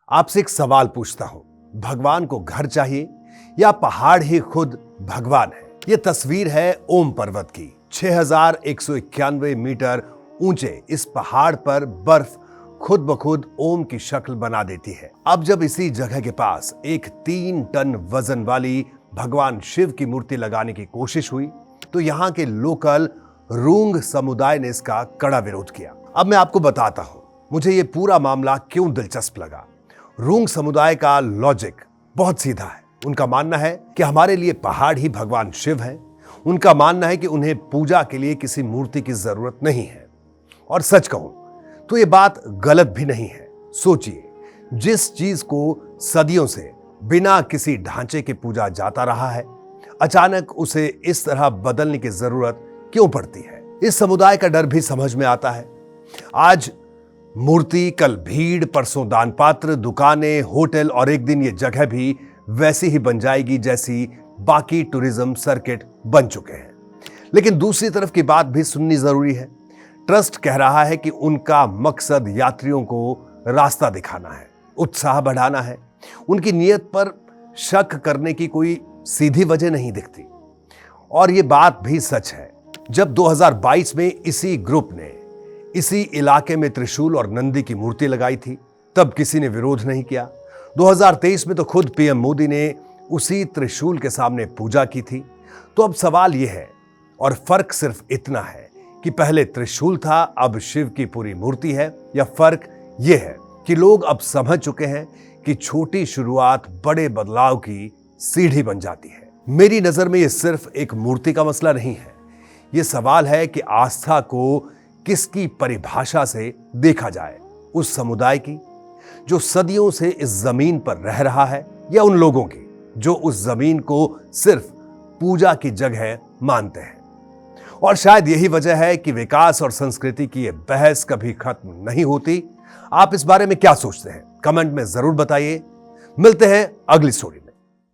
आपसे एक सवाल पूछता हूं, भगवान को घर चाहिए या पहाड़ ही खुद भगवान है? यह तस्वीर है ओम पर्वत की। 6191 मीटर ऊंचे इस पहाड़ पर बर्फ खुद ब खुद ओम की शक्ल बना देती है। अब जब इसी जगह के पास एक 3 टन वजन वाली भगवान शिव की मूर्ति लगाने की कोशिश हुई तो यहां के लोकल रूंग समुदाय ने इसका कड़ा विरोध किया। अब मैं आपको बताता हूं मुझे यह पूरा मामला क्यों दिलचस्प लगा। रूंग समुदाय का लॉजिक बहुत सीधा है। उनका मानना है कि हमारे लिए पहाड़ ही भगवान शिव है। उनका मानना है कि उन्हें पूजा के लिए किसी मूर्ति की जरूरत नहीं है। और सच कहूं तो यह बात गलत भी नहीं है। सोचिए, जिस चीज को सदियों से बिना किसी ढांचे के पूजा जाता रहा है, अचानक उसे इस तरह बदलने की जरूरत क्यों पड़ती है? इस समुदाय का डर भी समझ में आता है। आज मूर्ति, कल भीड़, परसों दान पात्र, दुकानें, होटल और एक दिन ये जगह भी वैसी ही बन जाएगी जैसी बाकी टूरिज्म सर्किट बन चुके हैं। लेकिन दूसरी तरफ की बात भी सुननी जरूरी है। ट्रस्ट कह रहा है कि उनका मकसद यात्रियों को रास्ता दिखाना है, उत्साह बढ़ाना है। उनकी नीयत पर शक करने की कोई सीधी वजह नहीं दिखती। और यह बात भी सच है। जब 2022 में इसी ग्रुप ने इसी इलाके में त्रिशूल और नंदी की मूर्ति लगाई थी तब किसी ने विरोध नहीं किया। 2023 में तो खुद पीएम मोदी ने उसी त्रिशूल के सामने पूजा की थी। तो अब सवाल यह है, और फर्क सिर्फ इतना है कि पहले त्रिशूल था, अब शिव की पूरी मूर्ति है, या फर्क यह है कि लोग अब समझ चुके हैं कि छोटी शुरुआत बड़े बदलाव की सीढ़ी बन जाती है। मेरी नजर में यह सिर्फ एक मूर्ति का मसला नहीं है। यह सवाल है कि आस्था को किसकी परिभाषा से देखा जाए, उस समुदाय की जो सदियों से इस जमीन पर रह रहा है, या उन लोगों की जो उस जमीन को सिर्फ पूजा की जगह मानते हैं। और शायद यही वजह है कि विकास और संस्कृति की यह बहस कभी खत्म नहीं होती। आप इस बारे में क्या सोचते हैं? कमेंट में जरूर बताइए। मिलते हैं अगली स्टोरी में।